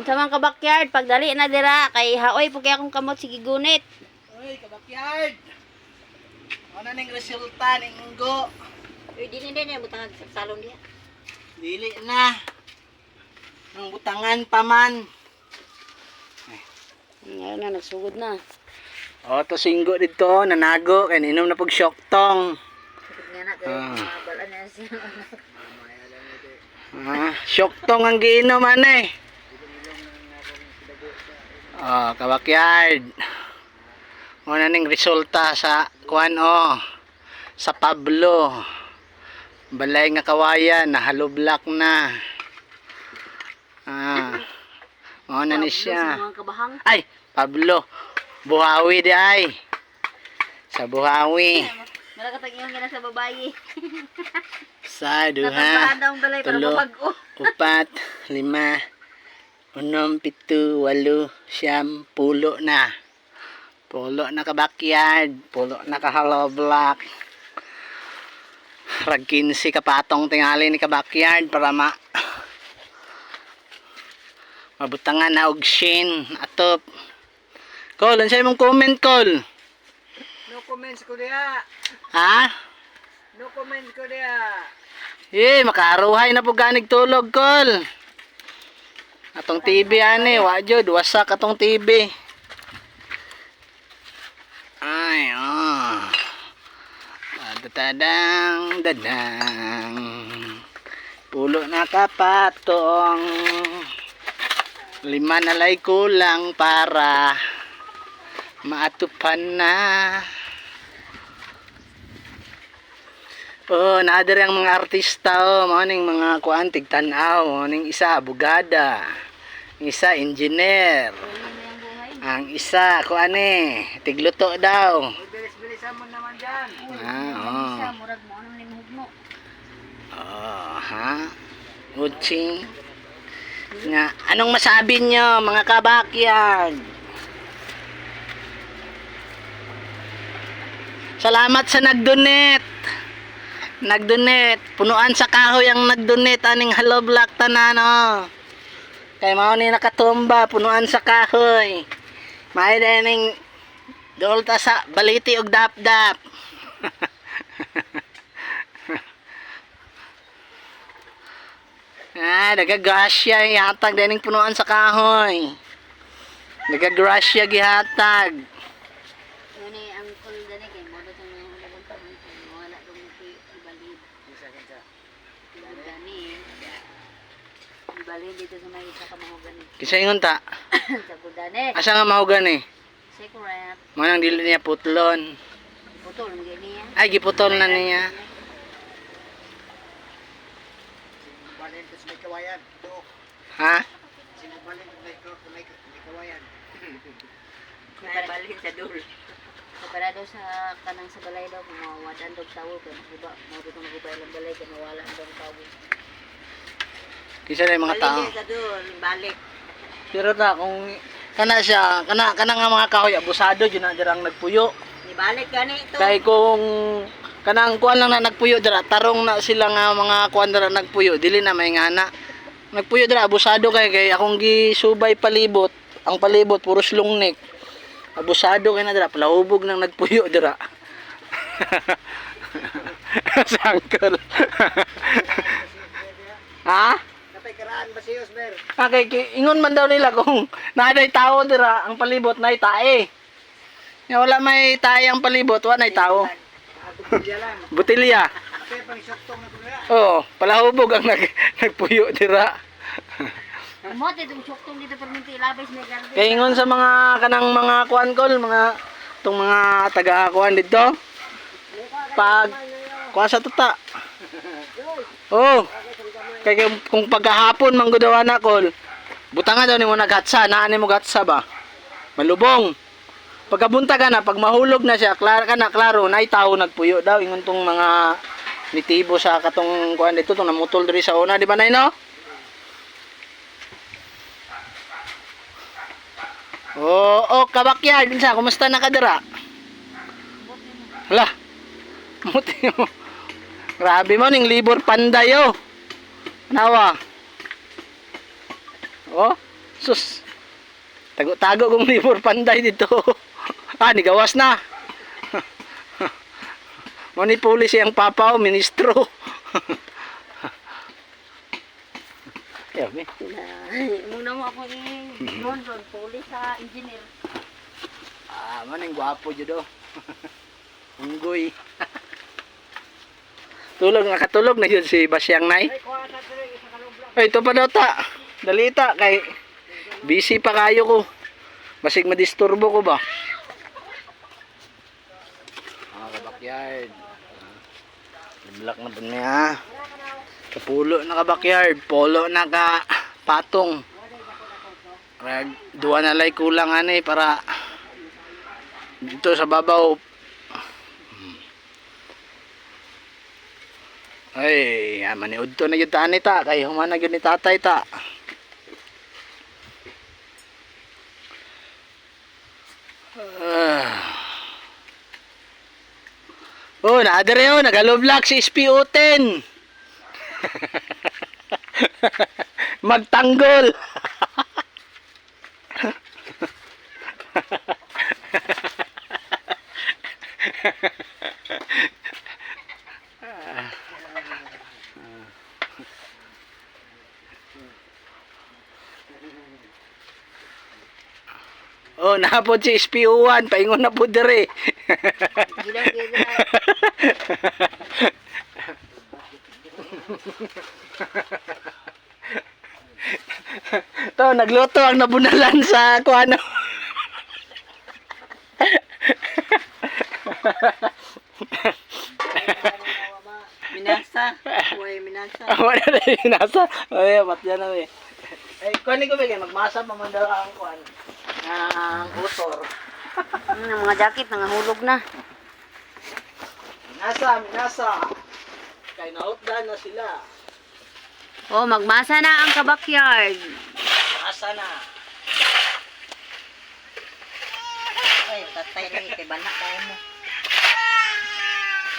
Unsa man ka backyard, pagdali na dira kay haoy po kay akong kamot sige gunit. Uy, kabakyard. Ano ning resulta ning inggo? Uy, din butang sa salon diha. Dili na. Ang butangan pa man. Ngayon na nagsugod na. O, to singgo dito, nanago. Kaya inom na pag syoktong. Sakit nga na kay mabalan na siya. Syoktong ang giinom eh. Oh, kabakyard. Ano ning resulta sa kuan sa Pablo. Balay nga kawayan, nahalublak na. Ano ni siya? Ay, Pablo. Buhawi di ay. Sa Buhawi. Malakatag-ingon nga na sa babayi. Sa duha. Nakasaan balay para tulo, mabago. 4, 5, 6, 7, 8, 9, 10 na. Pulo na ka backyard, pulo na ka hollow block. Rag 15 ka patong tingali ni ka backyard para mabutangan na og shin atop. Col, ansay mong comment, Col? No comments ko diha. Ha? No comments ko diha. Makaruhay na po ganig tulog, Col. Atong TV ani, wa jud wasak atong TV. Ay, dadang. Pulo na kapatong. 5 na lay kulang para maatupan na. Naadari ang mga artista maning mga kuantig tanaw, maning isa abogada, isa engineer. Ang isa kuane tigluto daw. Bilis-bilisan mo naman diyan. Isa murag mo anong limuhog mo. Utsing. Nga, anong masabi nyo mga kabakyard? Salamat sa nag-donate. Punuan sa kahoy ang nag-donate aning hollow block tanan Kay mao ni nakatumba punuan sa kahoy. May dining dolta sa baliti og dap-dap. Nagagrasya ihatag dining punuan sa kahoy. Nagagrasya gihatag. Ngani ang kol dani kay mo do tong mga tanan wala dong ibalid. Ibalid dito sa may isa ka mahogani. Kisa ingon ta? Sa budane. Asa nga mahogani? Secret. Manang dili niya putlon. Putol ng niya. Ay giputol na niya. Balin ko sa may kawayan. Do. Ha? Sino balin ko may kawayan. Balhin sa dul. Para daw sa kanang sa balay daw kung mawadan daw tawo kay maguba mo dito magubay lang balay kay mawala ang daw tawo. Kisa na yung mga tao. Balhin sa dul, balik. Pero ta kung kana siya, kana nga mga kahoy abusado jud na dirang nagpuyo. Ni balik gani ito. Kay kung kanang kuan lang na nagpuyo dira, tarong na sila nga mga kuan dira nagpuyo, dili na may ngana. Nagpuyo dira abusado kay akong gisubay palibot, ang palibot puro slungnik. Abusado kay na dira, palahubog nang nagpuyo dira. Sangkol. Ha? Kapay karaan ba si Osber? Ingon man daw nila kung naaday tao dira ang palibot na tae. Nga wala may tae ang palibot, wala nay tao. Butilya lang. Butilya. Kapay pang syoktong na ko diha. Oo, palahubog ang nagpuyo dira. Mo itong choktong dito perminti ilabay sa garden. Kaya ingon sa mga kanang mga kuan kol, mga tong mga taga kuan dito. Pag kuan sa tuta. Oh. Kaya kung pagkahapon manggudawa na kol, butangan daw nimo naghatsa, naan mo gatsa ba? Malubong. Pagkabunta ka na, pag mahulog na siya, klaro, nay tao nagpuyo daw ingon tong mga nitibo sa katong kuan dito tong namutol diri sa una, di ba nay no? Kabakyard, minsan, kumusta na ka dira? Hala, muti mo. Grabe mo, ning libor panday, Nawa. Sus. Tago-tago kong libur panday dito. Ah, nigawas na. Mani pulis yang papa o, ministro. Yaw, Muna mo ako noon ron, pulis sa engineer. ah, maning gwapo judo. Unggoy. Nakatulog na yun si Basyang Nay. Ay, ito pa daw ta. Dalita kay busy pa kayo ko. Basig madisturbo ko ba? Ah, kabakyard. Liblak na ba niya? Kapulo na kabakyard. Polo na ka patong. Duwa na lay kulang ani para dito sa babaw. Ay, maniud to na yun ta ni ta. Kaya humana yun ni tatay ta. Oh, naadere yun. Nagaloblak si SPO10. Magtanggol. Oh, napod si SPO1. Paingon na po dire. Gila. To, nagluto ang nabunalan sa kuano. Minasa. Uy, minasa. Wala na yung nasa. Ay, ba't yan na eh. Ay, kuhanin ko bigay. Magmasa pa man daw ang kuhan. Ang utor. Ang mga jacket, nangahulog na. Minasa. Kaya na-outdone na sila. Oh, magmasa na ang kabakyard. Masa na. Ay, tatay na kay banak tayo mo.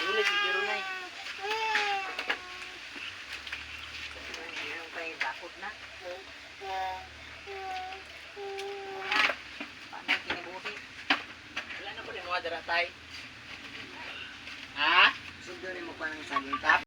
Ulit, biro na eh. Ang kay bakod na. Panay kinibuhi. Wala na po ni mga daratay. Ha? Sundan mo pa ng saging tap.